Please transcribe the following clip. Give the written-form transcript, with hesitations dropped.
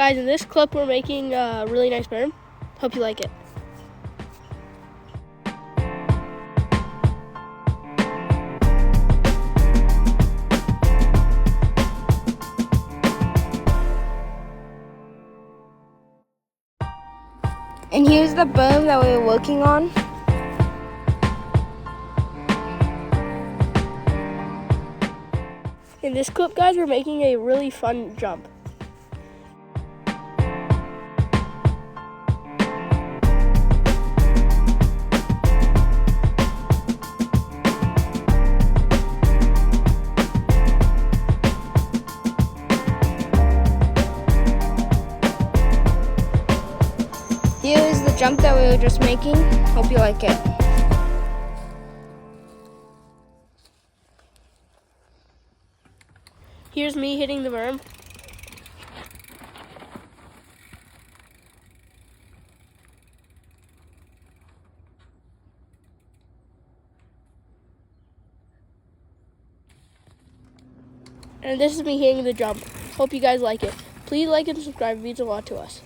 Guys, in this clip we're making a really nice berm. Hope you like it. And here's the berm that we were working on. In this clip, guys, we're making a really fun jump. Here is the jump that we were just making. Hope you like it. Here's me hitting the berm. And this is me hitting the jump. Hope you guys like it. Please like and subscribe. It means a lot to us.